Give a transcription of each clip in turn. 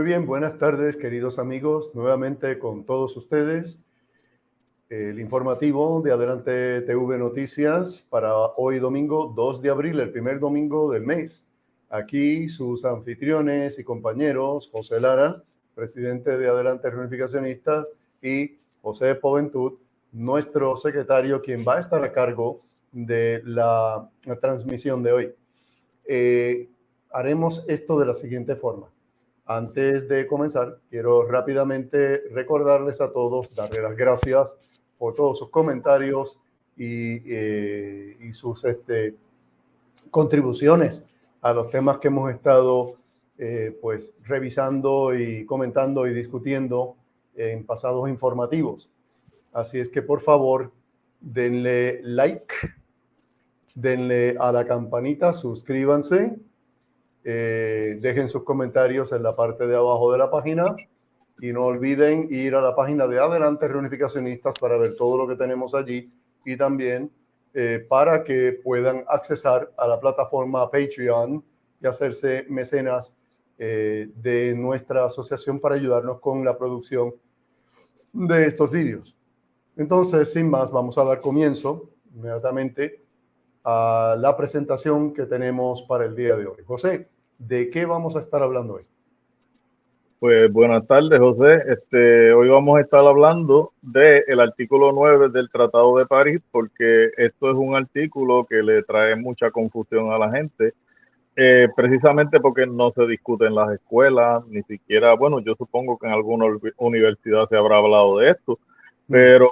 Muy bien, buenas tardes, queridos amigos. Nuevamente con todos ustedes, el informativo de Adelante TV Noticias para hoy domingo 2 de abril, el primer domingo del mes. Aquí sus anfitriones y compañeros, José Lara, presidente de Adelante Reunificacionistas, y José Poventud, nuestro secretario, quien va a estar a cargo de la transmisión de hoy. Haremos esto de la siguiente forma. Antes de comenzar, quiero rápidamente recordarles a todos, darles las gracias por todos sus comentarios y sus contribuciones a los temas que hemos estado pues revisando y comentando y discutiendo en pasados informativos. Así es que por favor, denle like, denle a la campanita, suscríbanse. Dejen sus comentarios en la parte de abajo de la página y no olviden ir a la página de Adelante Reunificacionistas para ver todo lo que tenemos allí y también para que puedan accesar a la plataforma Patreon y hacerse mecenas de nuestra asociación para ayudarnos con la producción de estos vídeos. Entonces, sin más, vamos a dar comienzo inmediatamente a la presentación que tenemos para el día de hoy. José, ¿de qué vamos a estar hablando hoy? Pues buenas tardes, José. Hoy vamos a estar hablando del artículo 9 del Tratado de París, porque esto es un artículo que le trae mucha confusión a la gente, precisamente porque no se discute en las escuelas, ni siquiera, bueno, yo supongo que en alguna universidad se habrá hablado de esto, pero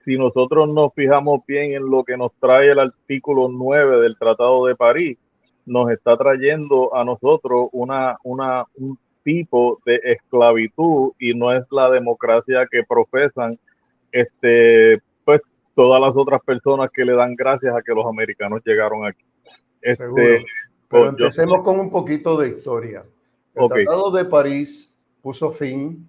si nosotros nos fijamos bien en lo que nos trae el artículo 9 del Tratado de París, nos está trayendo a nosotros un tipo de esclavitud y no es la democracia que profesan pues todas las otras personas que le dan gracias a que los americanos llegaron aquí. Seguro. Pero empecemos con un poquito de historia. El Tratado de París puso fin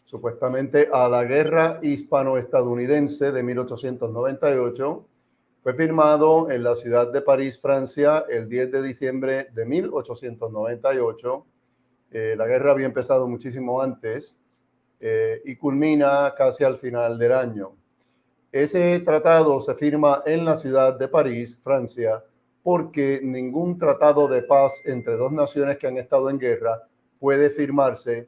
supuestamente a la guerra hispano-estadounidense de 1898. Fue firmado en la ciudad de París, Francia, el 10 de diciembre de 1898. La guerra había empezado muchísimo antes y culmina casi al final del año. Ese tratado se firma en la ciudad de París, Francia, porque ningún tratado de paz entre dos naciones que han estado en guerra puede firmarse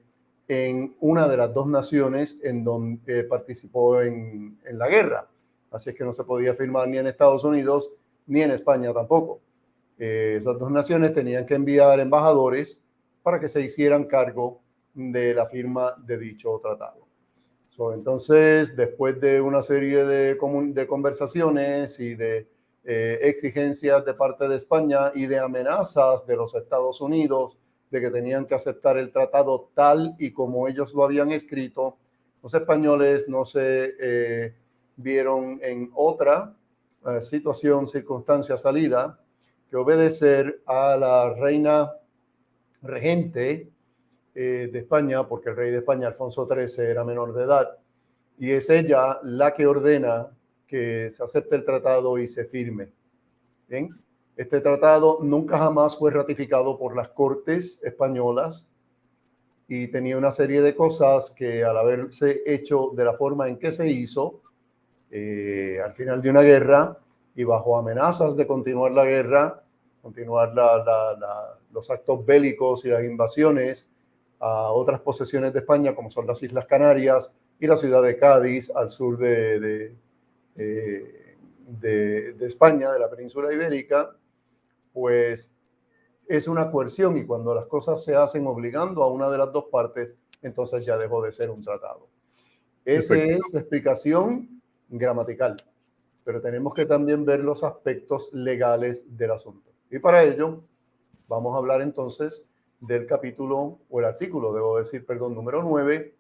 en una de las dos naciones en donde participó en la guerra. Así es que no se podía firmar ni en Estados Unidos ni en España tampoco. Esas dos naciones tenían que enviar embajadores para que se hicieran cargo de la firma de dicho tratado. Entonces, después de una serie de conversaciones y de exigencias de parte de España y de amenazas de los Estados Unidos de que tenían que aceptar el tratado tal y como ellos lo habían escrito, los españoles no se vieron en otra situación, circunstancia, salida que obedecer a la reina regente de España, porque el rey de España, Alfonso XIII, era menor de edad, y es ella la que ordena que se acepte el tratado y se firme. ¿Bien? Este tratado nunca jamás fue ratificado por las Cortes españolas y tenía una serie de cosas que al haberse hecho de la forma en que se hizo, al final de una guerra y bajo amenazas de continuar la guerra, continuar los actos bélicos y las invasiones a otras posesiones de España, como son las Islas Canarias y la ciudad de Cádiz, al sur de España, de la península ibérica, pues es una coerción y cuando las cosas se hacen obligando a una de las dos partes, entonces ya dejó de ser un tratado. Esa es la explicación gramatical, pero tenemos que también ver los aspectos legales del asunto. Y para ello vamos a hablar entonces del capítulo, o el artículo, debo decir, perdón, número 9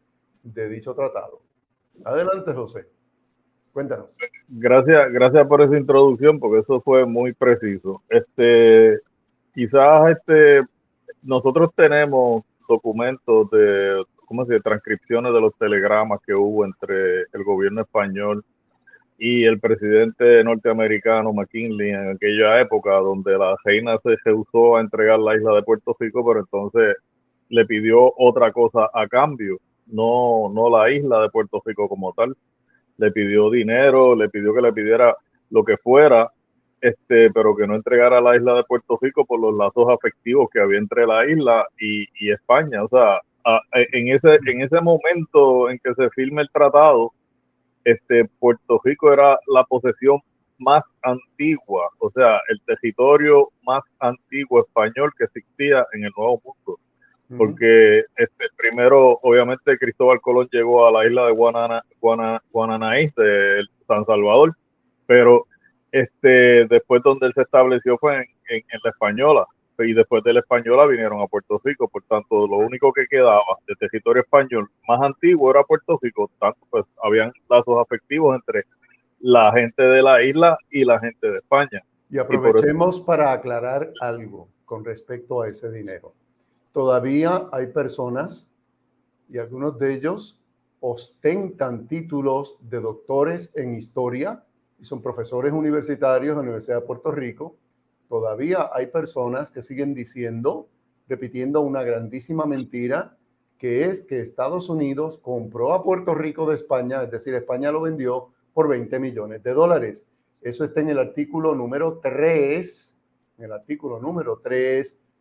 de dicho tratado. Adelante, José. Cuéntanos. Gracias por esa introducción, porque eso fue muy preciso. Quizás nosotros tenemos documentos de, ¿cómo se dice?, transcripciones de los telegramas que hubo entre el gobierno español y el presidente norteamericano McKinley en aquella época, donde la reina se rehusó a entregar la isla de Puerto Rico, pero entonces le pidió otra cosa a cambio, no la isla de Puerto Rico como tal. Le pidió dinero, le pidió que le pidiera lo que fuera, pero que no entregara la isla de Puerto Rico por los lazos afectivos que había entre la isla y España. O sea, en ese momento en que se firma el tratado, Puerto Rico era la posesión más antigua, o sea, el territorio más antiguo español que existía en el Nuevo Mundo. Porque primero, obviamente, Cristóbal Colón llegó a la isla de Guananaí, de San Salvador, pero después donde él se estableció fue en la Española, y después de la Española vinieron a Puerto Rico. Por tanto, lo único que quedaba de territorio español más antiguo era Puerto Rico. Tanto, pues habían lazos afectivos entre la gente de la isla y la gente de España. Y aprovechemos para aclarar algo con respecto a ese dinero. Todavía hay personas, y algunos de ellos ostentan títulos de doctores en historia y son profesores universitarios en la Universidad de Puerto Rico. Todavía hay personas que siguen diciendo, repitiendo una grandísima mentira, que es que Estados Unidos compró a Puerto Rico de España, es decir, España lo vendió por $20 millones. Eso está en el artículo número 3,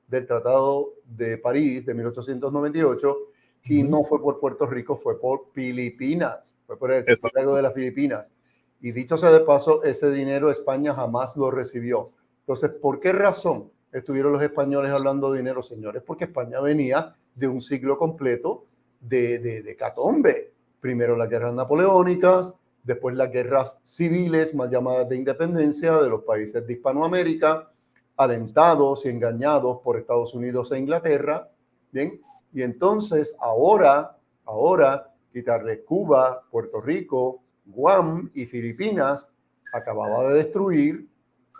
del Tratado de París de 1898, y no fue por Puerto Rico, fue por Filipinas, fue por el archipiélago de las Filipinas. Y dicho sea de paso, ese dinero España jamás lo recibió. Entonces, ¿por qué razón estuvieron los españoles hablando de dinero, señores? Porque España venía de un siglo completo de catombe. Primero las guerras napoleónicas, después las guerras civiles, mal llamadas de independencia, de los países de Hispanoamérica, alentados y engañados por Estados Unidos e Inglaterra. Bien, y entonces ahora quitarle Cuba, Puerto Rico, Guam y Filipinas acababa de destruir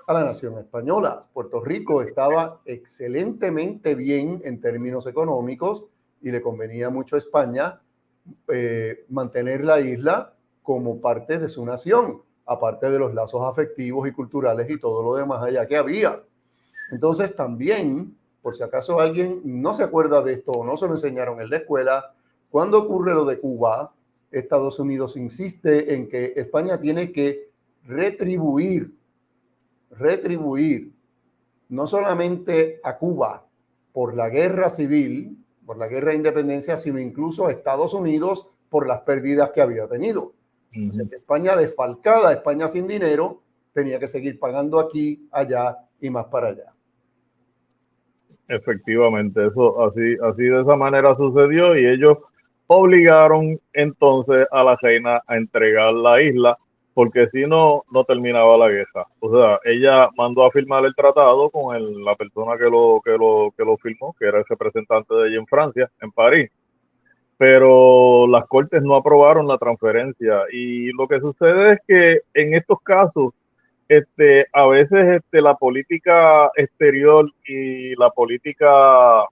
a la nación española. Puerto Rico estaba excelentemente bien en términos económicos y le convenía mucho a España mantener la isla como parte de su nación, aparte de los lazos afectivos y culturales y todo lo demás allá que había. Entonces también, por si acaso alguien no se acuerda de esto o no se lo enseñaron en la escuela, cuando ocurre lo de Cuba, Estados Unidos insiste en que España tiene que retribuir no solamente a Cuba por la guerra civil, por la guerra de independencia, sino incluso a Estados Unidos por las pérdidas que había tenido. O sea, que España desfalcada, España sin dinero, tenía que seguir pagando aquí, allá y más para allá. Efectivamente, eso así de esa manera sucedió, y ellos obligaron entonces a la reina a entregar la isla, porque si no, no terminaba la guerra. O sea, ella mandó a firmar el tratado con la persona que lo firmó, que era el representante de ella en Francia, en París, pero las cortes no aprobaron la transferencia. Y lo que sucede es que en estos casos, a veces la política exterior y la política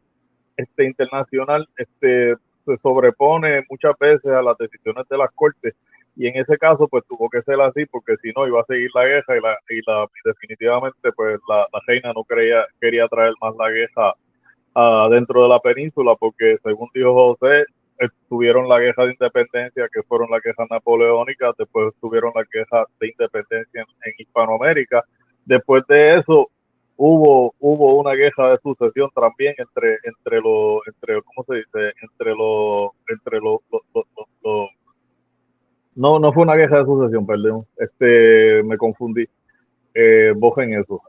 internacional se sobrepone muchas veces a las decisiones de las cortes, y en ese caso pues tuvo que ser así, porque si no iba a seguir la guerra, y definitivamente pues la reina no quería traer más la guerra dentro de la península, porque según dijo José, tuvieron la guerra de independencia, que fueron las guerras napoleónicas, después tuvieron la guerra de independencia en Hispanoamérica. Después de eso hubo una guerra de sucesión también ¿cómo se dice? No fue una guerra de sucesión, perdón, me confundí. Vos en eso.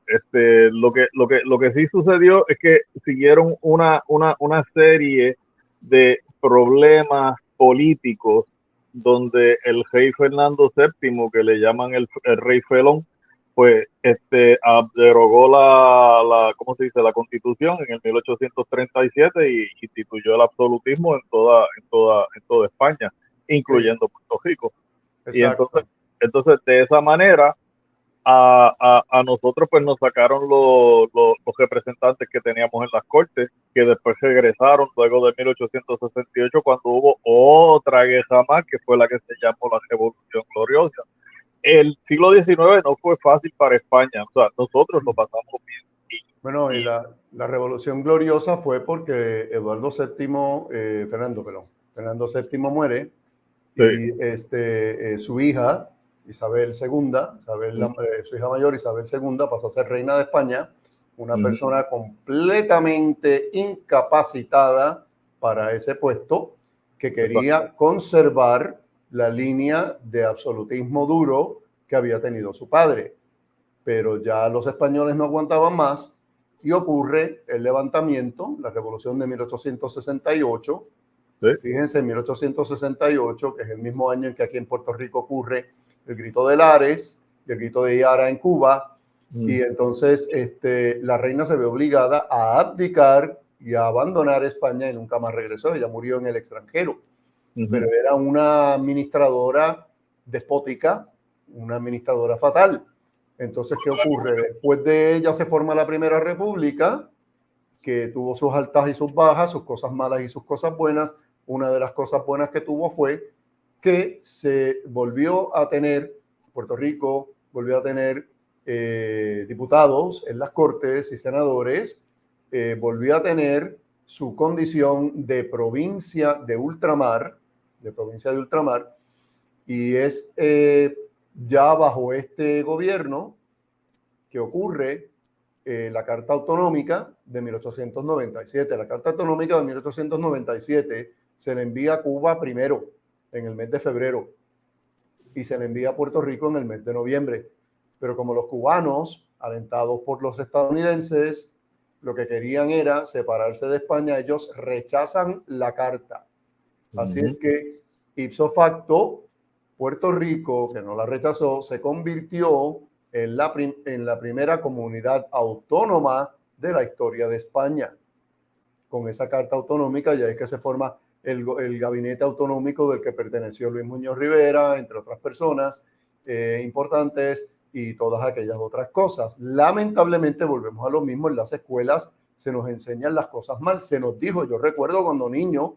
Lo que sí sucedió es que siguieron una serie de problemas políticos, donde el rey Fernando VII, que le llaman el rey felón, pues derogó ¿cómo se dice? La Constitución en el 1837, y instituyó el absolutismo en toda España, incluyendo Puerto Rico. Exacto. Y entonces de esa manera a nosotros pues nos sacaron los representantes que teníamos en las cortes, que después regresaron luego de 1868, cuando hubo otra guerra más, que fue la que se llamó la Revolución Gloriosa. El siglo XIX no fue fácil para España, o sea, nosotros lo pasamos bien, Bueno, y la Revolución Gloriosa fue porque Eduardo VII, Fernando VII muere y su hija, Isabel II, su hija mayor, Isabel II, pasa a ser reina de España, una persona completamente incapacitada para ese puesto, que quería conservar la línea de absolutismo duro que había tenido su padre. Pero ya los españoles no aguantaban más y ocurre el levantamiento, la revolución de 1868. Sí. Fíjense, en 1868, que es el mismo año en que aquí en Puerto Rico ocurre el grito de Lares y el grito de Yara en Cuba. Y entonces la reina se ve obligada a abdicar y a abandonar España y nunca más regresó. Ella murió en el extranjero. Pero era una administradora despótica, una administradora fatal. Entonces, ¿qué ocurre? Después de ella se forma la Primera República, que tuvo sus altas y sus bajas, sus cosas malas y sus cosas buenas. Una de las cosas buenas que tuvo fue que se volvió a tener, Puerto Rico volvió a tener diputados en las Cortes y senadores, volvió a tener su condición de provincia de ultramar, y es ya bajo este gobierno que ocurre la Carta Autonómica de 1897. La Carta Autonómica de 1897 se le envía a Cuba primero, en el mes de febrero, y se le envía a Puerto Rico en el mes de noviembre. Pero como los cubanos, alentados por los estadounidenses, lo que querían era separarse de España, ellos rechazan la carta. Así es que, ipso facto, Puerto Rico, que no la rechazó, se convirtió en la primera comunidad autónoma de la historia de España. Con esa carta autonómica ya es que se forma el gabinete autonómico del que perteneció Luis Muñoz Rivera, entre otras personas importantes, y todas aquellas otras cosas. Lamentablemente volvemos a lo mismo. En las escuelas se nos enseñan las cosas mal. Se nos dijo, yo recuerdo cuando niño,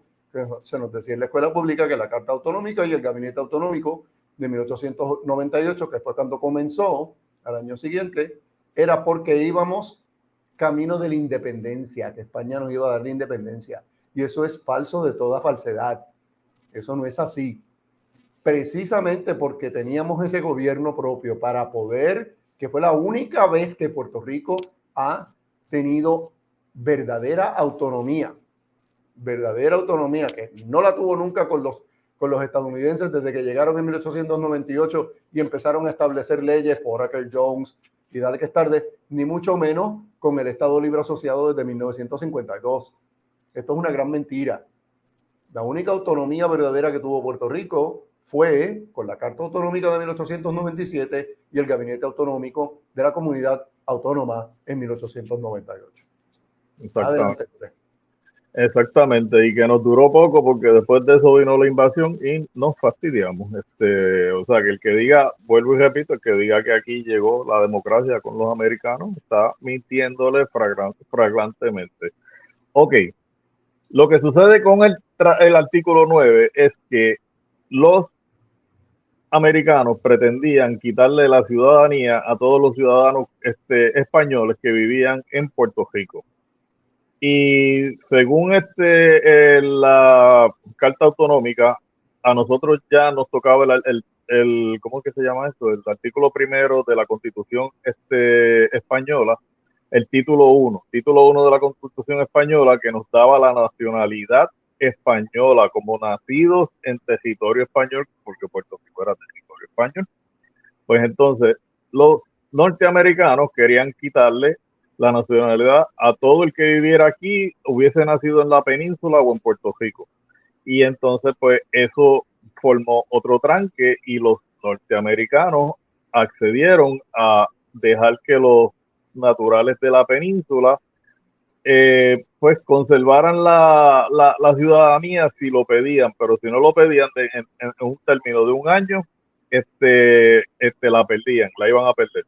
se nos decía en la escuela pública que la Carta Autonómica y el Gabinete Autonómico de 1898, que fue cuando comenzó, al año siguiente, era porque íbamos camino de la independencia, que España nos iba a dar la independencia. Y eso es falso de toda falsedad. Eso no es así. Precisamente porque teníamos ese gobierno propio para poder, que fue la única vez que Puerto Rico ha tenido verdadera autonomía, que no la tuvo nunca con los estadounidenses desde que llegaron en 1898 y empezaron a establecer leyes, Foraker Jones y dale que es tarde, ni mucho menos con el Estado Libre Asociado desde 1952. Esto es una gran mentira. La única autonomía verdadera que tuvo Puerto Rico fue con la Carta Autonómica de 1897 y el Gabinete Autonómico de la Comunidad Autónoma en 1898. Adelante. Exactamente, y que nos duró poco porque después de eso vino la invasión y nos fastidiamos. O sea, que el que diga, vuelvo y repito, el que diga que aquí llegó la democracia con los americanos está mintiéndole flagrantemente. Ok, lo que sucede con el artículo 9 es que los americanos pretendían quitarle la ciudadanía a todos los ciudadanos españoles que vivían en Puerto Rico. Y según la Carta Autonómica, a nosotros ya nos tocaba ¿cómo es que se llama esto? El artículo primero de la Constitución española, el título 1 de la Constitución española, que nos daba la nacionalidad española como nacidos en territorio español, porque Puerto Rico era territorio español. Pues entonces los norteamericanos querían quitarle la nacionalidad a todo el que viviera aquí, hubiese nacido en la península o en Puerto Rico. Y entonces pues eso formó otro tranque y los norteamericanos accedieron a dejar que los naturales de la península pues conservaran la ciudadanía si lo pedían, pero si no lo pedían en un término de un año, la perdían, la iban a perder.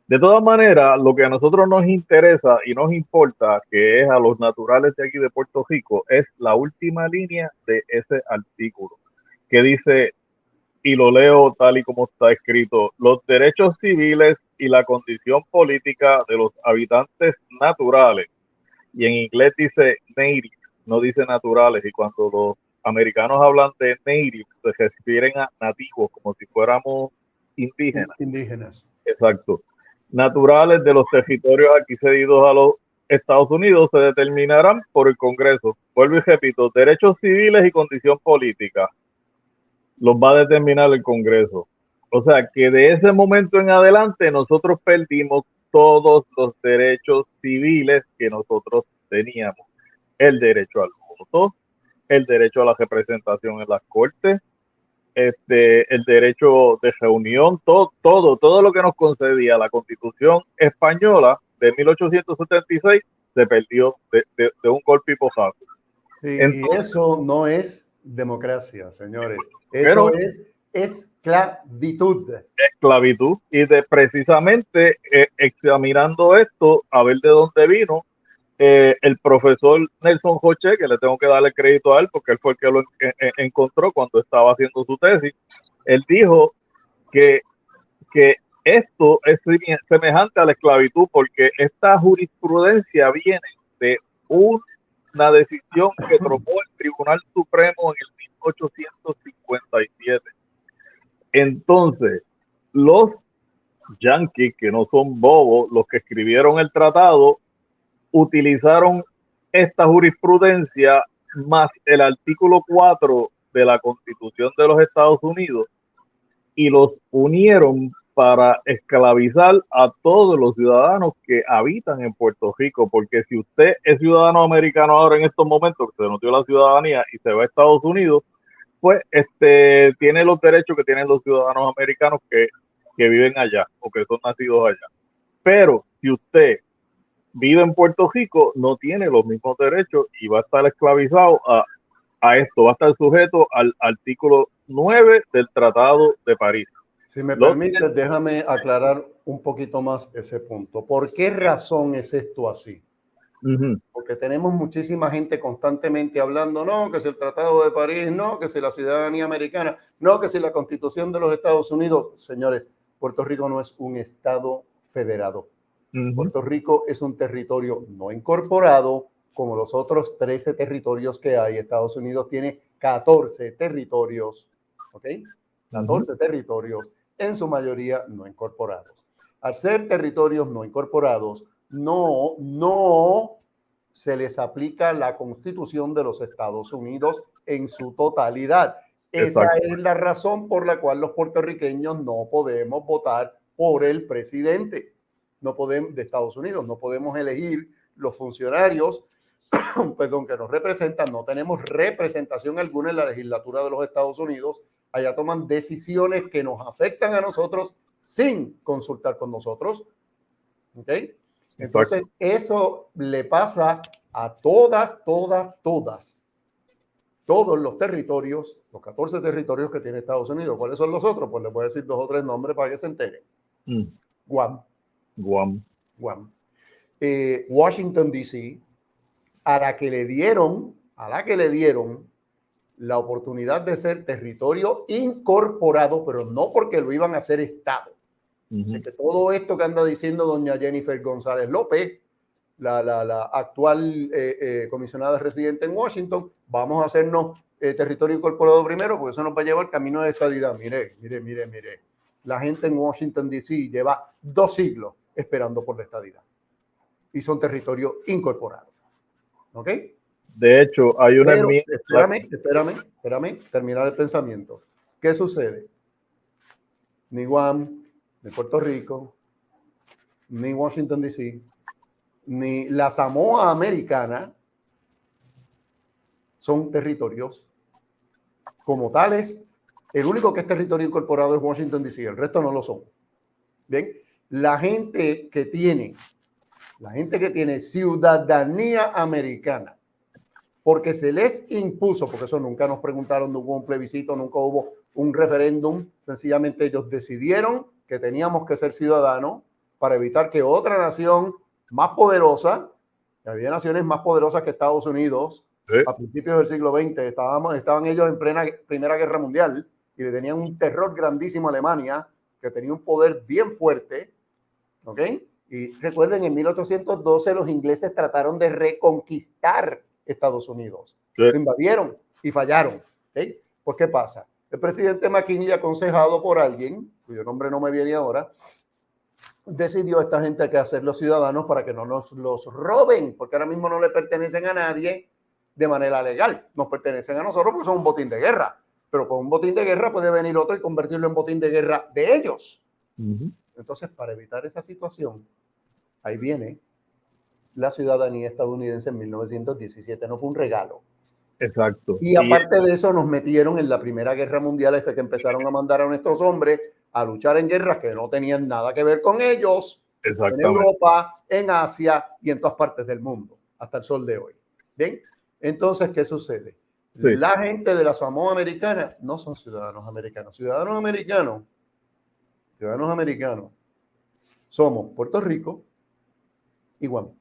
De todas maneras, lo que a nosotros nos interesa y nos importa, que es a los naturales de aquí de Puerto Rico, es la última línea de ese artículo, que dice, y lo leo tal y como está escrito: los derechos civiles y la condición política de los habitantes naturales, y en inglés dice native, no dice naturales, y cuando los americanos hablan de native se refieren a nativos, como si fuéramos indígenas. Indígenas. Exacto. Naturales de los territorios aquí cedidos a los Estados Unidos se determinarán por el Congreso. Vuelvo y repito, derechos civiles y condición política los va a determinar el Congreso. O sea que de ese momento en adelante nosotros perdimos todos los derechos civiles que nosotros teníamos. El derecho al voto, el derecho a la representación en las cortes, el derecho de reunión, todo lo que nos concedía la Constitución española de 1876 se perdió de un golpe y pojazo. Y eso no es democracia, señores. Eso es esclavitud. Esclavitud. Y precisamente examinando esto, a ver de dónde vino, el profesor Nelson Roche, que le tengo que darle crédito a él porque él fue el que lo encontró cuando estaba haciendo su tesis, él dijo que esto es semejante a la esclavitud porque esta jurisprudencia viene de una decisión que tomó el Tribunal Supremo en el 1857. Entonces, los yanquis, que no son bobos, los que escribieron el tratado, utilizaron esta jurisprudencia más el artículo 4 de la Constitución de los Estados Unidos y los unieron para esclavizar a todos los ciudadanos que habitan en Puerto Rico, porque si usted es ciudadano americano ahora en estos momentos, que se nos dio la ciudadanía y se va a Estados Unidos, pues tiene los derechos que tienen los ciudadanos americanos que viven allá o que son nacidos allá. Pero si usted vive en Puerto Rico, no tiene los mismos derechos y va a estar esclavizado a esto, va a estar sujeto al artículo 9 del Tratado de París. Si me permites, déjame aclarar un poquito más ese punto. ¿Por qué razón es esto así? Porque tenemos muchísima gente constantemente hablando, no, que si el Tratado de París, no, que si la ciudadanía americana, no, que si la Constitución de los Estados Unidos. Señores, Puerto Rico no es un estado federado. Puerto Rico es un territorio no incorporado, como los otros 13 territorios que hay. Estados Unidos tiene 14 territorios, ¿ok? 14 territorios, en su mayoría no incorporados. Al ser territorios no incorporados, no se les aplica la Constitución de los Estados Unidos en su totalidad. Esa es la razón por la cual los puertorriqueños no podemos votar por el presidente de Estados Unidos. No podemos elegir los funcionarios perdón, que nos representan. No tenemos representación alguna en la legislatura de los Estados Unidos. Allá toman decisiones que nos afectan a nosotros sin consultar con nosotros. ¿Ok? Entonces, eso le pasa a todos los territorios, los 14 territorios que tiene Estados Unidos. ¿Cuáles son los otros? Pues les voy a decir 2 o 3 nombres para que se enteren. Guam. Washington, D.C., a la que le dieron la oportunidad de ser territorio incorporado, pero no porque lo iban a hacer Estado. Así que todo esto que anda diciendo doña Jennifer González López, la actual comisionada residente en Washington, vamos a hacernos territorio incorporado primero, porque eso nos va a llevar camino de estadidad. Mire. La gente en Washington, D.C. lleva 2 siglos esperando por la estadidad. Y son territorios incorporados. ¿Ok? De hecho, hay una enmienda. Espérame, terminar el pensamiento. ¿Qué sucede? Ni Guam, ni Puerto Rico, ni Washington, D.C., ni la Samoa Americana son territorios como tales. El único que es territorio incorporado es Washington, D.C., el resto no lo son. Bien, la gente que tiene ciudadanía americana, porque se les impuso, porque eso nunca nos preguntaron, no hubo un plebiscito, nunca hubo un referéndum, sencillamente ellos decidieron que teníamos que ser ciudadanos para evitar que otra nación más poderosa, que había naciones más poderosas que Estados Unidos, a principios del siglo XX, estaban ellos en plena Primera Guerra Mundial y le tenían un terror grandísimo a Alemania, que tenía un poder bien fuerte, ¿ok? Y recuerden, en 1812 los ingleses trataron de reconquistar Estados Unidos. Sí. Lo invadieron y fallaron. ¿Sí? Pues, ¿qué pasa? El presidente McKinley, aconsejado por alguien, cuyo nombre no me viene ahora, decidió a esta gente que hacerlos ciudadanos para que no nos los roben, porque ahora mismo no le pertenecen a nadie de manera legal. Nos pertenecen a nosotros porque son un botín de guerra. Pero con un botín de guerra puede venir otro y convertirlo en botín de guerra de ellos. Entonces, para evitar esa situación, ahí viene la ciudadanía estadounidense en 1917. No fue un regalo. Exacto. Y aparte de eso, nos metieron en la Primera Guerra Mundial, fue que empezaron a mandar a nuestros hombres a luchar en guerras que no tenían nada que ver con ellos, en Europa, en Asia y en todas partes del mundo, hasta el sol de hoy. ¿Bien? Entonces, ¿qué sucede? Sí. La gente de la Samoa Americana no son ciudadanos americanos. Ciudadanos americanos somos Puerto Rico y Guam.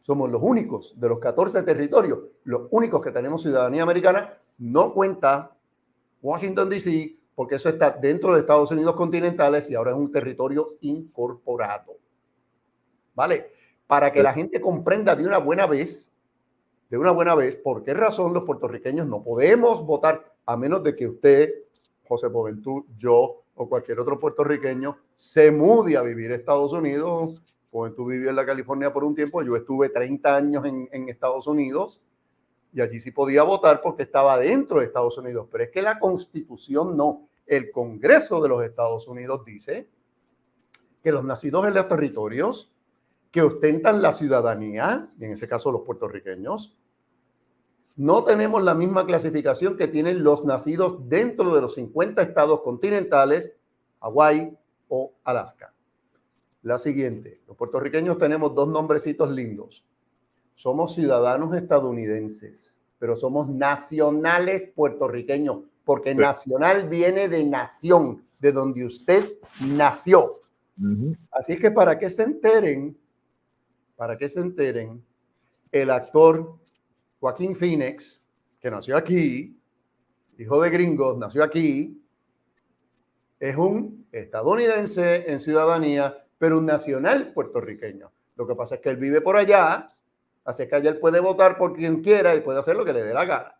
Somos los únicos de los 14 territorios, los únicos que tenemos ciudadanía americana. No cuenta Washington, D.C., porque eso está dentro de Estados Unidos continentales y ahora es un territorio incorporado. ¿Vale? Para que la gente comprenda de una buena vez, por qué razón los puertorriqueños no podemos votar, a menos de que usted, José Boventud, yo o cualquier otro puertorriqueño se mude a vivir a Estados Unidos. Boventud vivió en la California por un tiempo, yo estuve 30 años en Estados Unidos y allí sí podía votar porque estaba dentro de Estados Unidos, pero es que la Constitución no. El Congreso de los Estados Unidos dice que los nacidos en los territorios que ostentan la ciudadanía, y en ese caso los puertorriqueños, no tenemos la misma clasificación que tienen los nacidos dentro de los 50 estados continentales, Hawái o Alaska. La siguiente, los puertorriqueños tenemos dos nombrecitos lindos. Somos ciudadanos estadounidenses, pero somos nacionales puertorriqueños, porque sí. Nacional viene de nación, de donde usted nació. Así que para que se enteren, el actor Joaquín Phoenix, que nació aquí, hijo de gringos, nació aquí, es un estadounidense en ciudadanía, pero un nacional puertorriqueño. Lo que pasa es que él vive por allá, así que allá él puede votar por quien quiera y puede hacer lo que le dé la gana.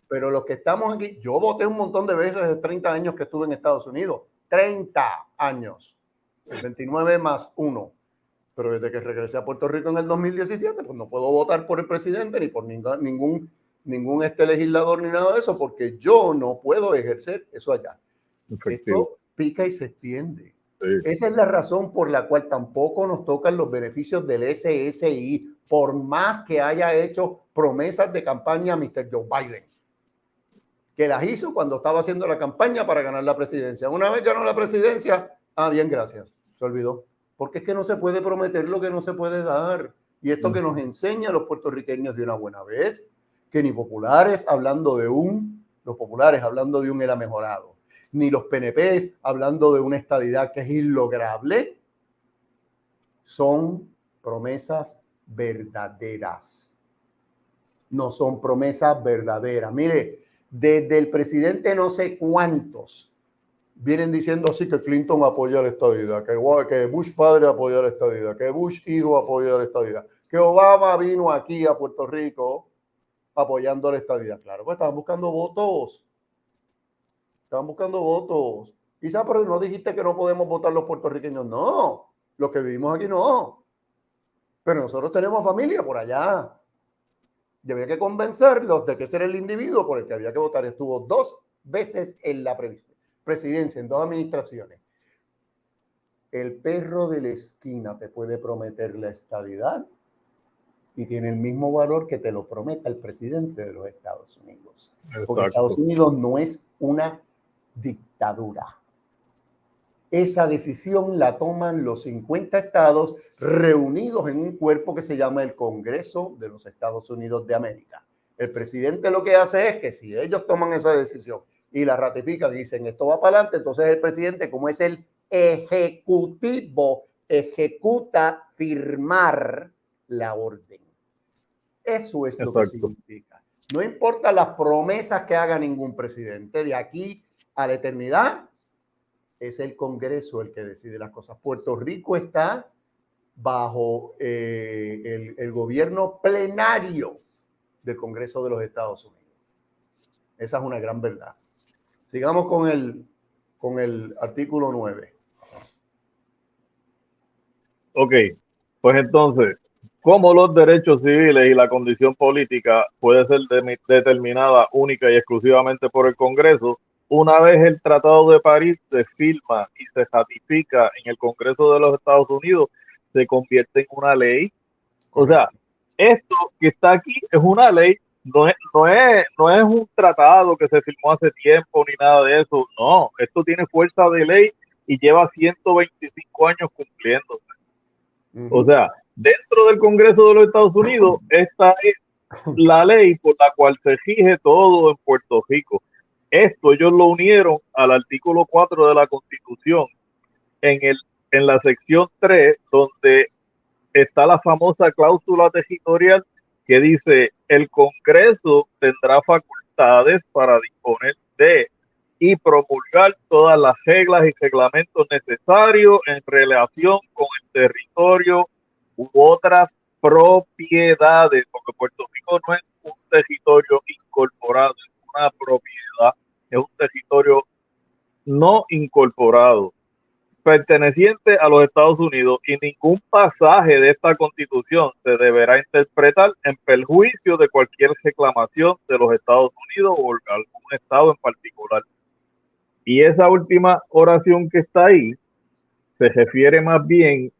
Pero los que estamos aquí, yo voté un montón de veces desde 30 años que estuve en Estados Unidos. 30 años. 29 más 1. Pero desde que regresé a Puerto Rico en el 2017, pues no puedo votar por el presidente ni por ningún legislador ni nada de eso, porque yo no puedo ejercer eso allá. Esto pica y se extiende. Sí. Esa es la razón por la cual tampoco nos tocan los beneficios del SSI, por más que haya hecho promesas de campaña a Mr. Joe Biden, que las hizo cuando estaba haciendo la campaña para ganar la presidencia. Una vez ganó la presidencia, bien, gracias, se olvidó. Porque es que no se puede prometer lo que no se puede dar. Y esto que nos enseña a los puertorriqueños de una buena vez, que ni populares hablando de los populares hablando de un era mejorado, ni los PNPs hablando de una estadidad que es inlograble, son promesas verdaderas. No son promesas verdaderas. Mire, desde el presidente no sé cuántos vienen diciendo así que Clinton apoya la estadidad, que Bush padre apoya la estadidad, que Bush hijo apoya la estadidad, que Obama vino aquí a Puerto Rico apoyando la estadidad. Claro, pues estaban buscando votos. Quizá, pero no dijiste que no podemos votar los puertorriqueños. No, los que vivimos aquí no. Pero nosotros tenemos familia por allá. Y había que convencerlos de que ese era el individuo por el que había que votar. Estuvo 2 veces en la presidencia, en 2 administraciones. El perro de la esquina te puede prometer la estadidad y tiene el mismo valor que te lo prometa el presidente de los Estados Unidos. Exacto. Porque Estados Unidos no es una dictadura. Esa decisión la toman los 50 estados reunidos en un cuerpo que se llama el Congreso de los Estados Unidos de América. El presidente lo que hace es que si ellos toman esa decisión y la ratifican y dicen esto va para adelante, entonces el presidente, como es el ejecutivo, ejecuta firmar la orden. Eso es lo que significa. No importa las promesas que haga ningún presidente, de aquí a la eternidad, es el Congreso el que decide las cosas. Puerto Rico está bajo el gobierno plenario del Congreso de los Estados Unidos. Esa es una gran verdad. Sigamos con el artículo 9. Ok, pues entonces, ¿cómo los derechos civiles y la condición política puede ser determinada única y exclusivamente por el Congreso? Una vez el Tratado de París se firma y se ratifica en el Congreso de los Estados Unidos, se convierte en una ley. O sea, esto que está aquí es una ley, no es un tratado que se firmó hace tiempo ni nada de eso. No, esto tiene fuerza de ley y lleva 125 años cumpliendo. O sea, dentro del Congreso de los Estados Unidos, esta es la ley por la cual se rige todo en Puerto Rico. Esto ellos lo unieron al artículo 4 de la Constitución en la sección 3, donde está la famosa cláusula territorial que dice: el Congreso tendrá facultades para disponer de y promulgar todas las reglas y reglamentos necesarios en relación con el territorio u otras propiedades, porque Puerto Rico no es un territorio incorporado, es una propiedad, es un territorio no incorporado, perteneciente a los Estados Unidos, y ningún pasaje de esta Constitución se deberá interpretar en perjuicio de cualquier reclamación de los Estados Unidos o algún estado en particular. Y esa última oración que está ahí se refiere más bien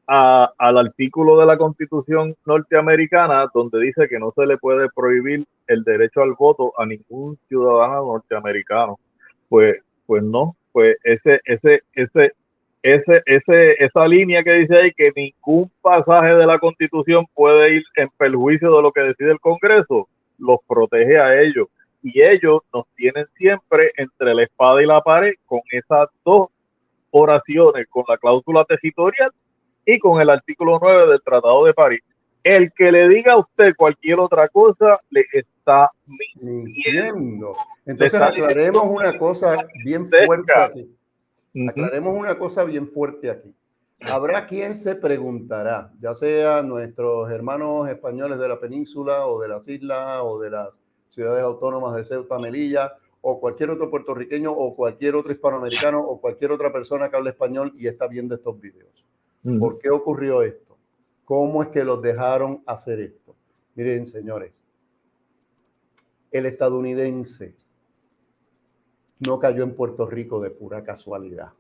al artículo de la Constitución norteamericana, donde dice que no se le puede prohibir el derecho al voto a ningún ciudadano norteamericano. Pues no, pues esa línea que dice ahí que ningún pasaje de la Constitución puede ir en perjuicio de lo que decide el Congreso, los protege a ellos. Y ellos nos tienen siempre entre la espada y la pared con esas dos oraciones, con la cláusula territorial y con el artículo 9 del Tratado de París. El que le diga a usted cualquier otra cosa le está mintiendo. Entonces aclaremos una cosa bien fuerte aquí. Aclaremos una cosa bien fuerte aquí. Habrá quien se preguntará, ya sea nuestros hermanos españoles de la península o de las islas o de las ciudades autónomas de Ceuta, Melilla, o cualquier otro puertorriqueño o cualquier otro hispanoamericano o cualquier otra persona que hable español y está viendo estos videos. ¿Por qué ocurrió esto? ¿Cómo es que los dejaron hacer esto? Miren, señores, el estadounidense no cayó en Puerto Rico de pura casualidad.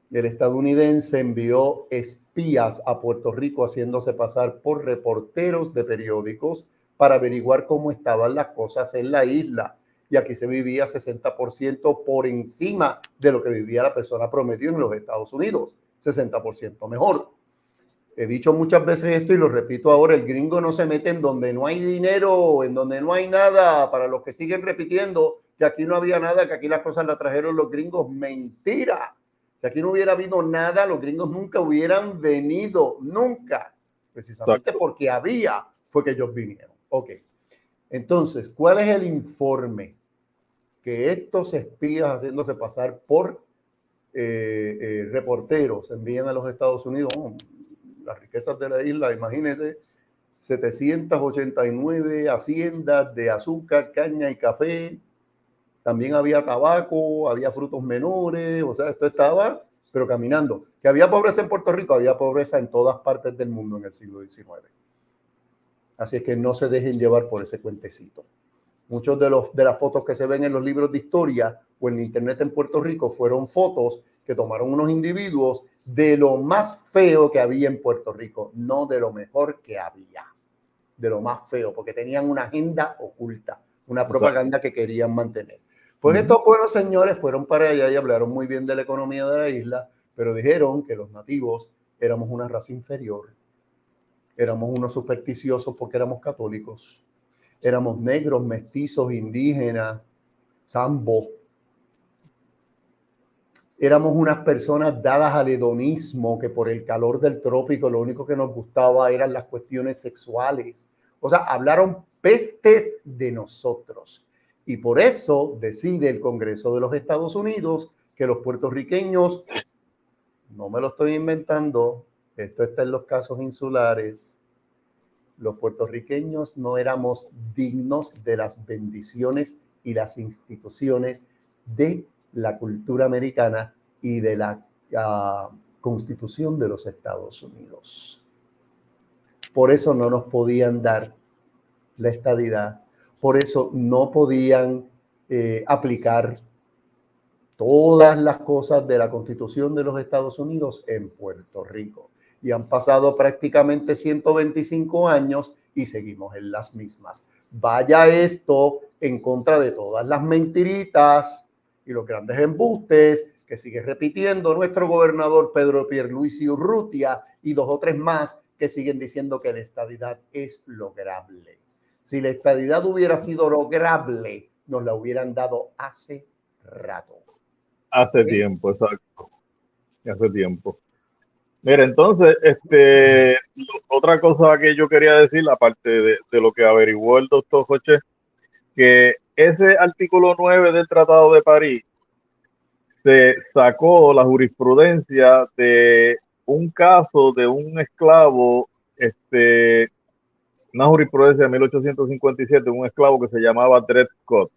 El estadounidense envió espías a Puerto Rico haciéndose pasar por reporteros de periódicos para averiguar cómo estaban las cosas en la isla. Y aquí se vivía 60% por encima de lo que vivía la persona promedio en los Estados Unidos. 60% mejor. He dicho muchas veces esto y lo repito ahora: el gringo no se mete en donde no hay dinero, en donde no hay nada. Para los que siguen repitiendo que aquí no había nada, que aquí las cosas las trajeron los gringos, mentira. Si aquí no hubiera habido nada, los gringos nunca hubieran venido, nunca. Precisamente porque había, fue que ellos vinieron. Ok. Entonces, ¿cuál es el informe que estos espías haciéndose pasar por reporteros envían a los Estados Unidos? Las riquezas de la isla, imagínense, 789 haciendas de azúcar, caña y café. También había tabaco, había frutos menores, o sea, esto estaba, pero caminando. Que había pobreza en Puerto Rico, había pobreza en todas partes del mundo en el siglo XIX. Así es que no se dejen llevar por ese cuentecito. Muchos de las fotos que se ven en los libros de historia o en internet en Puerto Rico fueron fotos que tomaron unos individuos de lo más feo que había en Puerto Rico, no de lo mejor que había, de lo más feo, porque tenían una agenda oculta, una propaganda que querían mantener. Pues estos buenos señores fueron para allá y hablaron muy bien de la economía de la isla, pero dijeron que los nativos éramos una raza inferior, éramos unos supersticiosos porque éramos católicos, éramos negros, mestizos, indígenas, sambo. Éramos unas personas dadas al hedonismo, que por el calor del trópico lo único que nos gustaba eran las cuestiones sexuales. O sea, hablaron pestes de nosotros. Y por eso decide el Congreso de los Estados Unidos que los puertorriqueños, no me lo estoy inventando, esto está en los casos insulares, los puertorriqueños no éramos dignos de las bendiciones y las instituciones de la cultura americana y de la Constitución de los Estados Unidos. Por eso no nos podían dar la estadidad, por eso no podían aplicar todas las cosas de la Constitución de los Estados Unidos en Puerto Rico. Y han pasado prácticamente 125 años y seguimos en las mismas. Vaya esto en contra de todas las mentiritas y los grandes embustes que sigue repitiendo nuestro gobernador Pedro Pierluisi Urrutia y 2 o 3 más que siguen diciendo que la estadidad es lograble. Si la estadidad hubiera sido lograble, nos la hubieran dado hace rato. Hace tiempo, exacto. Hace tiempo. Mira, entonces, otra cosa que yo quería decir, aparte de lo que averiguó el doctor Joché, que ese artículo 9 del Tratado de París se sacó la jurisprudencia de un caso de un esclavo, una jurisprudencia de 1857, un esclavo que se llamaba Dred Scott.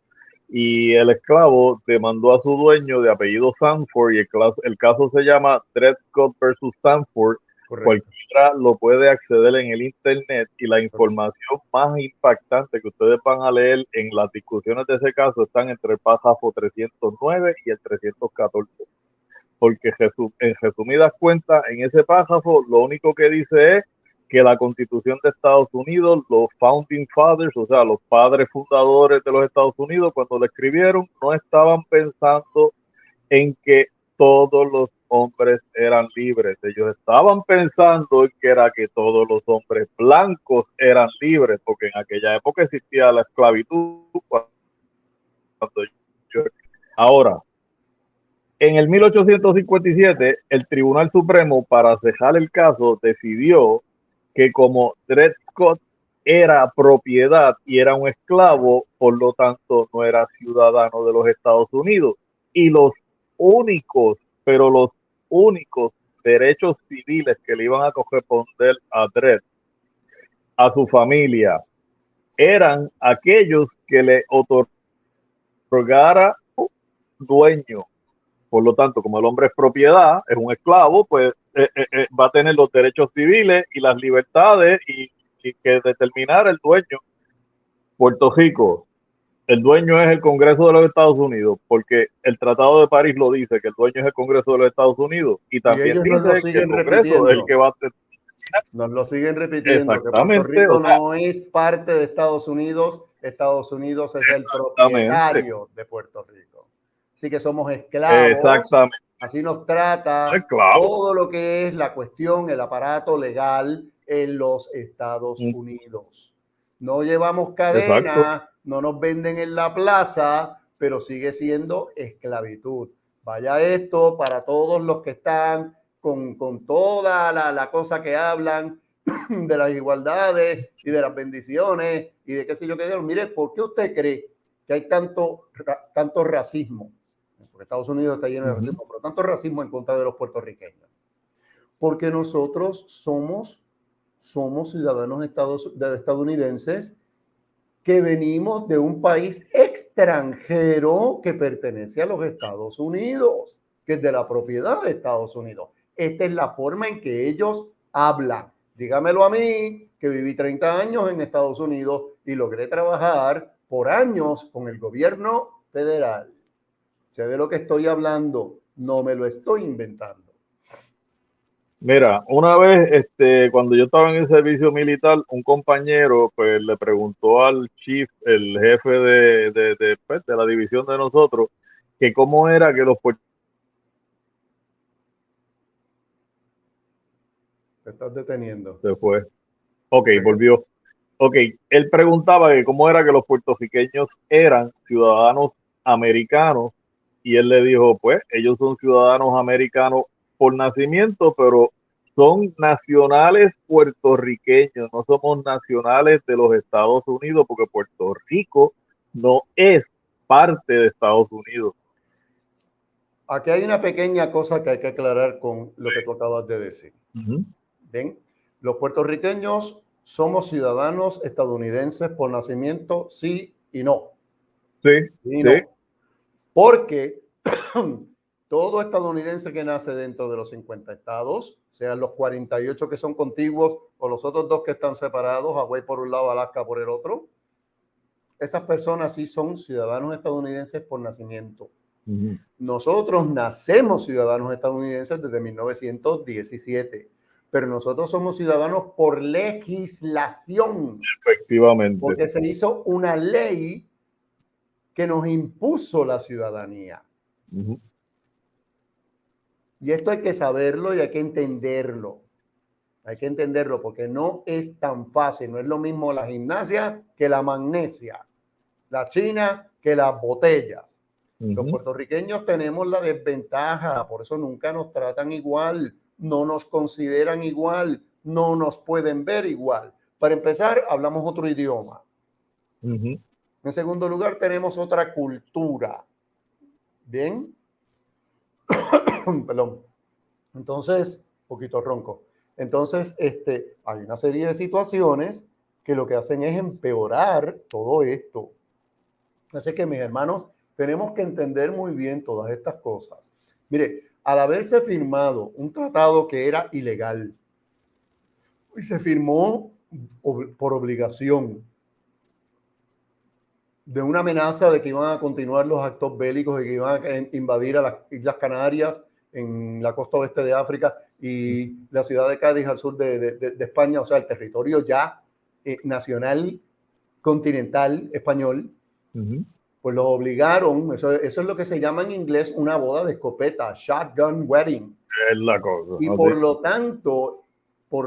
Y el esclavo demandó a su dueño de apellido Sanford y el caso se llama Dred Scott versus Sanford. Correcto. Cualquiera lo puede acceder en el internet y la información más impactante que ustedes van a leer en las discusiones de ese caso están entre el párrafo 309 y el 314. Porque en resumidas cuentas, en ese párrafo lo único que dice es que la Constitución de Estados Unidos, los Founding Fathers, o sea, los padres fundadores de los Estados Unidos, cuando lo escribieron, no estaban pensando en que todos los hombres eran libres. Ellos estaban pensando en que era que todos los hombres blancos eran libres, porque en aquella época existía la esclavitud. Ahora, en el 1857, el Tribunal Supremo, para cejar el caso, decidió que como Dred Scott era propiedad y era un esclavo, por lo tanto no era ciudadano de los Estados Unidos. Y los únicos derechos civiles que le iban a corresponder a Dred, a su familia, eran aquellos que le otorgara un dueño. Por lo tanto, como el hombre es propiedad, es un esclavo, pues va a tener los derechos civiles y las libertades y que determinar el dueño. Puerto Rico, el dueño es el Congreso de los Estados Unidos, porque el Tratado de París lo dice, que el dueño es el Congreso de los Estados Unidos, y también dice que el Congreso es el que va a determinar. Nos lo siguen repitiendo, que Puerto Rico no es parte de Estados Unidos es el propietario de Puerto Rico. Así que somos esclavos. Exactamente. Así nos trata todo lo que es la cuestión, el aparato legal en los Estados Unidos. No llevamos cadena, no nos venden en la plaza, pero sigue siendo esclavitud. Vaya esto para todos los que están con toda la cosa que hablan de las igualdades y de las bendiciones y de qué sé yo qué digo. Mire, ¿por qué usted cree que hay tanto racismo? Porque Estados Unidos está lleno de racismo, pero tanto racismo en contra de los puertorriqueños. Porque nosotros somos ciudadanos estadounidenses que venimos de un país extranjero que pertenece a los Estados Unidos, que es de la propiedad de Estados Unidos. Esta es la forma en que ellos hablan. Dígamelo a mí, que viví 30 años en Estados Unidos y logré trabajar por años con el gobierno federal. Sé de lo que estoy hablando, no me lo estoy inventando. Mira, una vez, cuando yo estaba en el servicio militar, un compañero, pues, le preguntó al chief, el jefe de la división de nosotros, que cómo era que los puertorriqueños... Te estás deteniendo. Se fue. Ok, volvió. Ok, él preguntaba que cómo era que los puertorriqueños eran ciudadanos americanos y él le dijo, pues, ellos son ciudadanos americanos por nacimiento, pero son nacionales puertorriqueños, no somos nacionales de los Estados Unidos, porque Puerto Rico no es parte de Estados Unidos. Aquí hay una pequeña cosa que hay que aclarar con lo que tú acabas de decir. ¿Ven? Los puertorriqueños somos ciudadanos estadounidenses por nacimiento, sí y no. Sí, y no. Porque todo estadounidense que nace dentro de los 50 estados, sean los 48 que son contiguos o los otros 2 que están separados, Hawái por un lado, Alaska por el otro, esas personas sí son ciudadanos estadounidenses por nacimiento. Nosotros nacemos ciudadanos estadounidenses desde 1917, pero nosotros somos ciudadanos por legislación. Efectivamente. Porque se hizo una ley que nos impuso la ciudadanía. Y esto hay que saberlo y hay que entenderlo. Hay que entenderlo porque no es tan fácil. No es lo mismo la gimnasia que la magnesia, la china que las botellas. Los puertorriqueños tenemos la desventaja, por eso nunca nos tratan igual, no nos consideran igual, no nos pueden ver igual. Para empezar, hablamos otro idioma. En segundo lugar, tenemos otra cultura. ¿Bien? Perdón. Entonces, poquito ronco. Entonces, hay una serie de situaciones que lo que hacen es empeorar todo esto. Así que, mis hermanos, tenemos que entender muy bien todas estas cosas. Mire, al haberse firmado un tratado que era ilegal y se firmó por obligación de una amenaza de que iban a continuar los actos bélicos y que iban a invadir a las Islas Canarias en la costa oeste de África y la ciudad de Cádiz al sur de España, o sea, el territorio ya nacional, continental, español, pues los obligaron, eso es lo que se llama en inglés una boda de escopeta, shotgun wedding. Es la cosa. Y por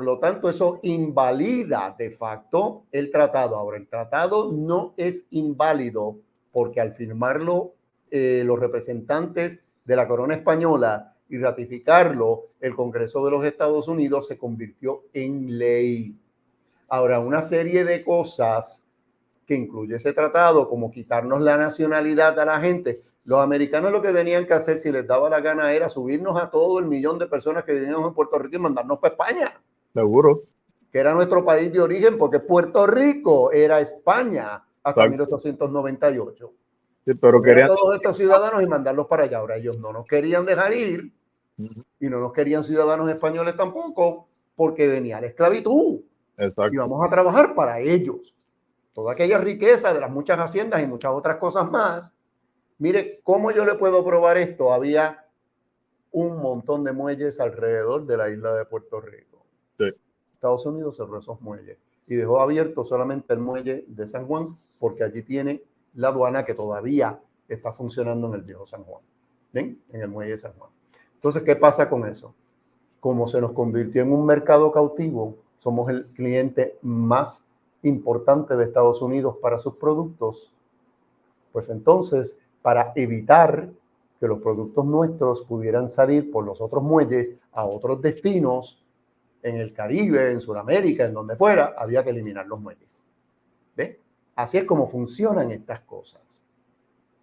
lo tanto, eso invalida de facto el tratado. Ahora, el tratado no es inválido porque al firmarlo los representantes de la corona española y ratificarlo, el Congreso de los Estados Unidos se convirtió en ley. Ahora, una serie de cosas que incluye ese tratado, como quitarnos la nacionalidad a la gente. Los americanos lo que tenían que hacer, si les daba la gana, era subirnos a todo el millón de personas que vivíamos en Puerto Rico y mandarnos para España. Seguro. Que era nuestro país de origen, porque Puerto Rico era España hasta 1898. Sí, pero querían todos estos ciudadanos y mandarlos para allá. Ahora ellos no nos querían dejar ir y no nos querían ciudadanos españoles tampoco, porque venía la esclavitud. Exacto. Y vamos a trabajar para ellos. Toda aquella riqueza de las muchas haciendas y muchas otras cosas más. Mire, ¿cómo yo le puedo probar esto? Había un montón de muelles alrededor de la isla de Puerto Rico. Sí. Estados Unidos cerró esos muelles y dejó abierto solamente el muelle de San Juan porque allí tiene la aduana que todavía está funcionando en el viejo San Juan. ¿Ven? En el muelle de San Juan. Entonces, ¿qué pasa con eso? Como se nos convirtió en un mercado cautivo, somos el cliente más importante de Estados Unidos para sus productos, pues entonces, para evitar que los productos nuestros pudieran salir por los otros muelles a otros destinos, en el Caribe, en Sudamérica, en donde fuera, había que eliminar los muelles. ¿Ve? Así es como funcionan estas cosas.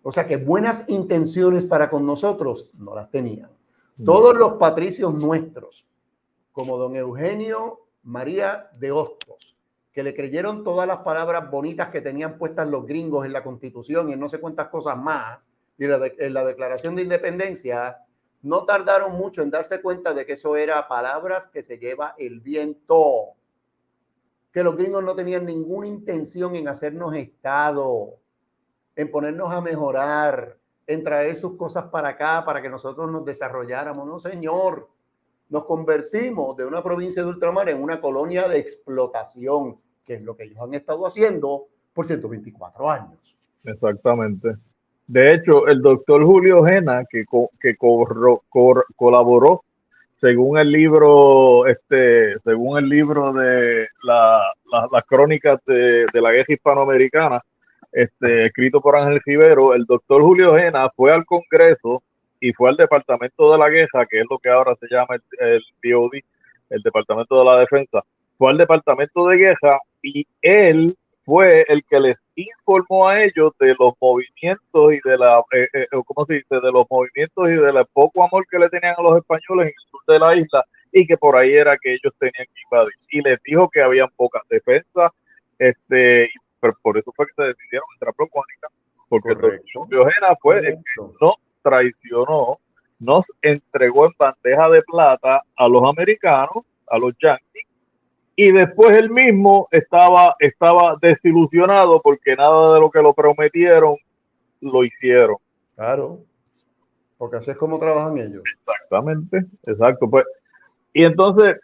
O sea que buenas intenciones para con nosotros no las tenían. Todos los patricios nuestros, como don Eugenio María de Hostos, que le creyeron todas las palabras bonitas que tenían puestas los gringos en la Constitución y en no sé cuántas cosas más, y en la Declaración de Independencia, no tardaron mucho en darse cuenta de que eso era palabras que se lleva el viento, que los gringos no tenían ninguna intención en hacernos Estado, en ponernos a mejorar, en traer sus cosas para acá para que nosotros nos desarrolláramos. No, señor. Nos convertimos de una provincia de ultramar en una colonia de explotación, que es lo que ellos han estado haciendo por 124 años. Exactamente. De hecho, el doctor Julio Gena, que colaboró, según el libro de las crónicas de la guerra hispanoamericana, escrito por Ángel Rivero, el doctor Julio Gena fue al Congreso y fue al Departamento de la Guerra, que es lo que ahora se llama el DOD, el Departamento de la Defensa, fue al Departamento de Guerra y él fue el que les informó a ellos de los movimientos y de ¿cómo se dice? De los movimientos y del poco amor que le tenían a los españoles en el sur de la isla, y que por ahí era que ellos tenían que invadir. Y les dijo que habían pocas defensas, pero por eso fue que se decidieron entrar por Guánica, porque Diógenes fue el que nos traicionó, nos entregó en bandeja de plata a los americanos, a los yanquis, y después él mismo estaba desilusionado porque nada de lo que lo prometieron lo hicieron. Claro, porque así es como trabajan ellos. Exactamente, exacto. Pues, y entonces,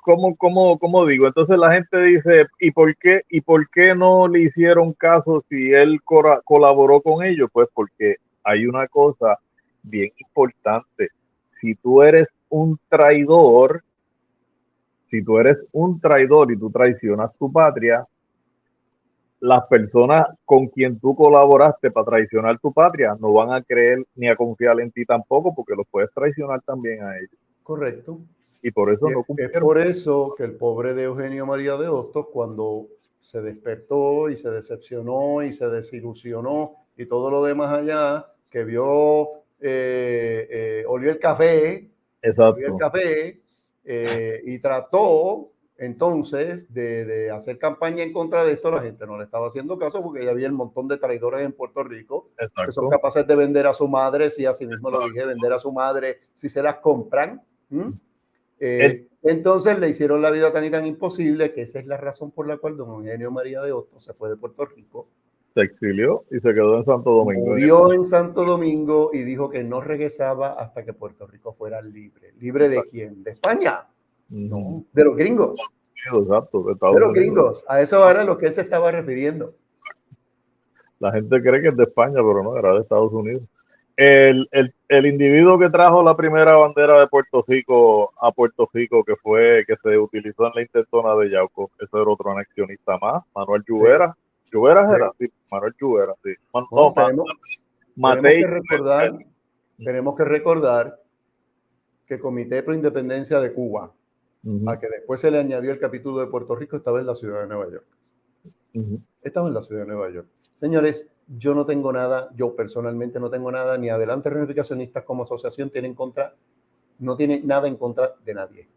¿cómo digo? Entonces la gente dice, ¿y por qué no le hicieron caso si él colaboró con ellos? Pues porque hay una cosa bien importante. Si tú eres un traidor, y tú traicionas tu patria, las personas con quien tú colaboraste para traicionar tu patria no van a creer ni a confiar en ti tampoco, porque los puedes traicionar también a ellos. Correcto. Y por eso no cumplieron. Es por eso que el pobre de Eugenio María de Hostos, cuando se despertó y se decepcionó y se desilusionó y todo lo demás allá, que vio, olió el café, y trató entonces de hacer campaña en contra de esto, la gente no le estaba haciendo caso porque ya había un montón de traidores en Puerto Rico. Exacto. Que son capaces de vender a su madre, si así mismo lo dije, vender a su madre si se las compran. Entonces le hicieron la vida tan y tan imposible que esa es la razón por la cual don Eugenio María de Hostos se fue de Puerto Rico. Se exilió y se quedó en Santo Domingo. Murió en Santo Domingo y dijo que no regresaba hasta que Puerto Rico fuera libre. ¿Libre de quién? ¿De España? No, de los gringos. Exacto, de los gringos. A eso era lo que él se estaba refiriendo. La gente cree que es de España, pero no, era de Estados Unidos. El individuo que trajo la primera bandera de Puerto Rico a Puerto Rico, que se utilizó en la intentona de Yauco, ese era otro anexionista más, Manuel Lluvera. Sí. ¿Lluvera era? Sí, Manuel Lluvera, sí. Tenemos que recordar que el Comité Pro Independencia de Cuba, a que después se le añadió el capítulo de Puerto Rico, estaba en la ciudad de Nueva York. Estaba en la ciudad de Nueva York. Señores, yo no tengo nada, yo personalmente no tengo nada, ni Adelante Reunificacionistas como asociación no tiene nada en contra de nadie.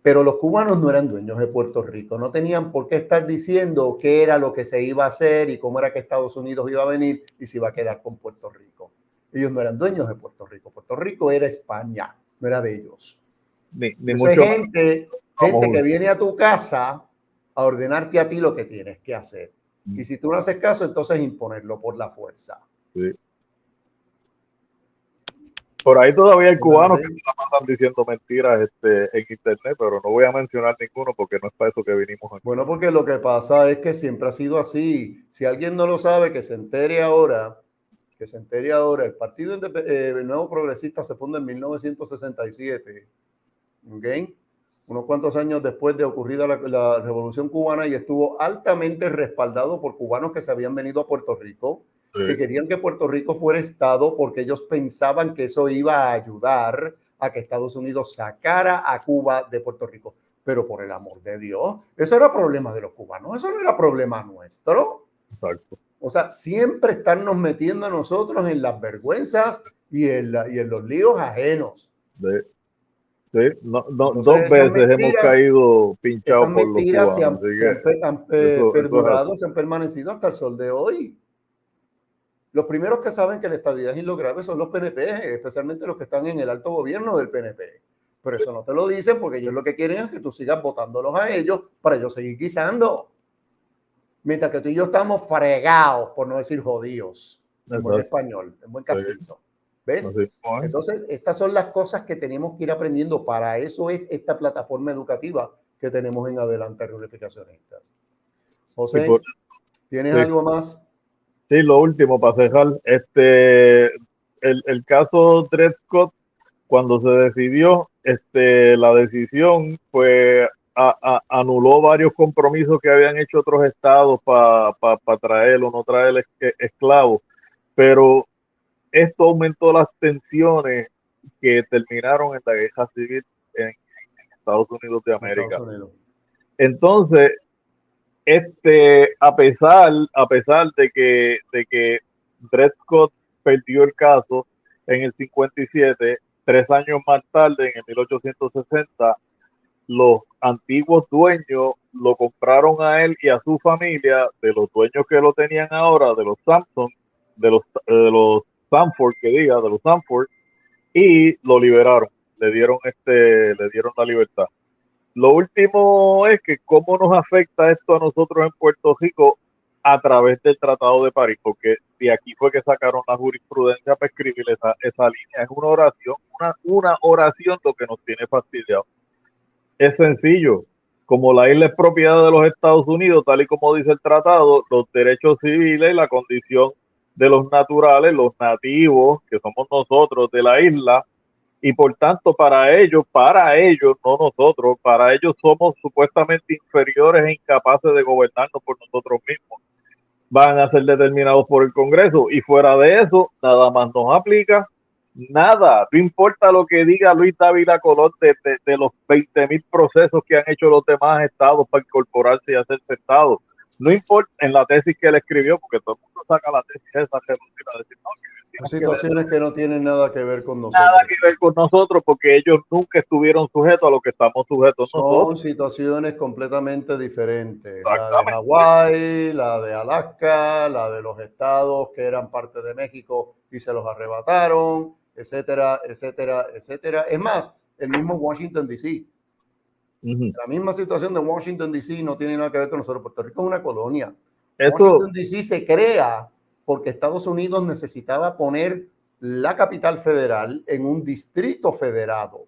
Pero los cubanos no eran dueños de Puerto Rico, no tenían por qué estar diciendo qué era lo que se iba a hacer y cómo era que Estados Unidos iba a venir y se iba a quedar con Puerto Rico. Ellos no eran dueños de Puerto Rico. Puerto Rico era España, no era de ellos. Gente que viene a tu casa a ordenarte a ti lo que tienes que hacer. Y si tú no haces caso, entonces imponerlo por la fuerza. Sí. Por ahí todavía hay cubanos que se pasan diciendo mentiras en internet, pero no voy a mencionar ninguno porque no es para eso que vinimos aquí. Bueno, porque lo que pasa es que siempre ha sido así. Si alguien no lo sabe, que se entere ahora. El Partido Nuevo Progresista se funda en 1967. ¿Okay? Unos cuantos años después de ocurrida la Revolución Cubana, y estuvo altamente respaldado por cubanos que se habían venido a Puerto Rico, sí, que querían que Puerto Rico fuera Estado porque ellos pensaban que eso iba a ayudar a que Estados Unidos sacara a Cuba de Puerto Rico. Pero por el amor de Dios, eso era problema de los cubanos, eso no era problema nuestro. Exacto. O sea, siempre estarnos metiendo a nosotros en las vergüenzas y en los líos ajenos. Sí, entonces, dos veces hemos caído pinchados por los cubanos. Se han perdurado, se han permanecido hasta el sol de hoy. Los primeros que saben que la estadidad es grave son los PNP, especialmente los que están en el alto gobierno del PNP. Pero eso no te lo dicen porque ellos lo que quieren es que tú sigas votándolos a ellos para ellos seguir guisando. Mientras que tú y yo estamos fregados, por no decir jodidos, en buen español, en buen castizo. ¿Ves? Entonces, estas son las cosas que tenemos que ir aprendiendo. Para eso es esta plataforma educativa que tenemos en Adelante Reunificacionistas. José, ¿tienes algo más? Sí, lo último para cerrar. El caso Dred Scott, cuando se decidió, la decisión pues anuló varios compromisos que habían hecho otros estados para traer o no traer esclavos, pero esto aumentó las tensiones que terminaron en la guerra civil en Estados Unidos de América. Entonces, a pesar de que Dred Scott perdió el caso en el 57, 3 años más tarde, en el 1860, los antiguos dueños lo compraron a él y a su familia de los dueños que lo tenían ahora, de los Sampson, de los Sanford, de los Sanford, y lo liberaron, le dieron la libertad. Lo último es que cómo nos afecta esto a nosotros en Puerto Rico a través del Tratado de París, porque de aquí fue que sacaron la jurisprudencia para escribir esa línea. Es una oración lo que nos tiene fastidiado. Es sencillo. Como la isla es propiedad de los Estados Unidos, tal y como dice el tratado, los derechos civiles, la condición de los naturales, los nativos, que somos nosotros de la isla, y por tanto para ellos, no nosotros, para ellos somos supuestamente inferiores e incapaces de gobernarnos por nosotros mismos. Van a ser determinados por el Congreso y fuera de eso, nada más nos aplica. Nada, no importa lo que diga Luis Dávila Colón de los 20.000 procesos que han hecho los demás estados para incorporarse y hacerse estado. No importa en la tesis que él escribió, porque todo el mundo saca la tesis esa, decir, no, son situaciones que no tienen nada que ver con nosotros. Nada que ver con nosotros, porque ellos nunca estuvieron sujetos a lo que estamos sujetos nosotros. Son situaciones completamente diferentes. La de Hawái, la de Alaska, la de los estados que eran parte de México y se los arrebataron, etcétera, etcétera, etcétera. Es más, el mismo Washington, D.C. La misma situación de Washington, D.C. no tiene nada que ver con nosotros. Puerto Rico es una colonia. Washington, D.C. se crea porque Estados Unidos necesitaba poner la capital federal en un distrito federado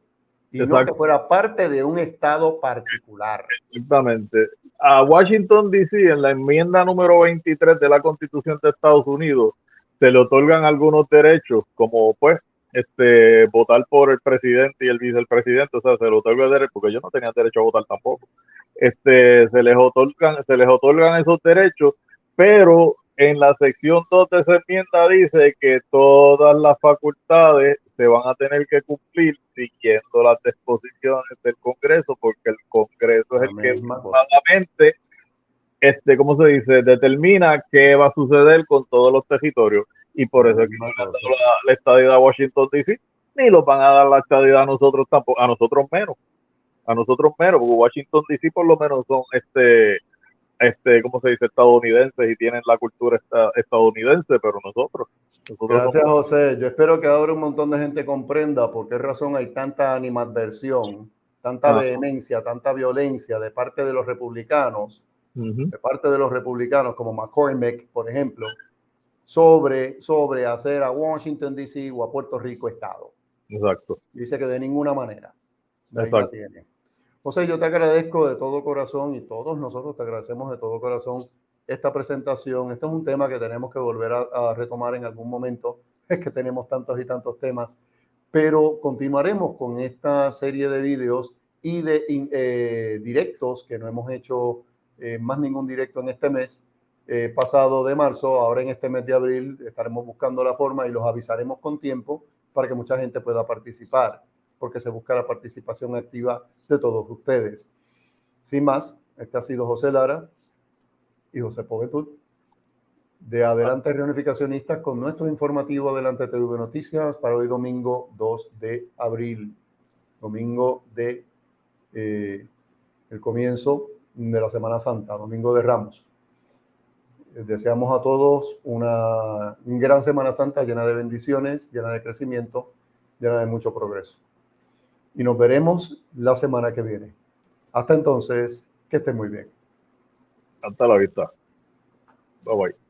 y exacto, no que fuera parte de un estado particular. Exactamente. A Washington, D.C., en la enmienda número 23 de la Constitución de Estados Unidos, se le otorgan algunos derechos, como pues votar por el presidente y el vicepresidente, o sea, se le otorga derecho, porque yo no tenía derecho a votar tampoco. Se les otorgan esos derechos, pero en la sección 2 de esa enmienda dice que todas las facultades se van a tener que cumplir siguiendo las disposiciones del Congreso, porque el Congreso es el que últimamente, ¿cómo se dice?, determina qué va a suceder con todos los territorios. Y por eso es que no le han dado la estadidad a Washington, D.C., ni los van a dar la estadidad a nosotros tampoco, a nosotros menos, porque Washington, D.C. por lo menos son ¿cómo se dice?, estadounidenses y tienen la cultura estadounidense, pero nosotros Gracias, somos... José. Yo espero que ahora un montón de gente comprenda por qué razón hay tanta animadversión, tanta vehemencia, tanta violencia de parte de los republicanos, de parte de los republicanos como McCormick, por ejemplo, sobre hacer a Washington, D.C. o a Puerto Rico estado. Exacto. Dice que de ninguna manera. De ahí la tiene. José, yo te agradezco de todo corazón y todos nosotros te agradecemos de todo corazón esta presentación. Esto es un tema que tenemos que volver a retomar en algún momento. Es que tenemos tantos y tantos temas, pero continuaremos con esta serie de vídeos y de directos que no hemos hecho más ningún directo en este mes pasado de marzo. Ahora en este mes de abril estaremos buscando la forma y los avisaremos con tiempo para que mucha gente pueda participar, porque se busca la participación activa de todos ustedes. Sin más, este ha sido José Lara y José Povetud de Adelante Reunificacionistas con nuestro informativo Adelante TV Noticias para hoy domingo 2 de abril, domingo de el comienzo de la Semana Santa, domingo de Ramos. Deseamos a todos una gran Semana Santa llena de bendiciones, llena de crecimiento, llena de mucho progreso. Y nos veremos la semana que viene. Hasta entonces, que estén muy bien. Hasta la vista. Bye bye.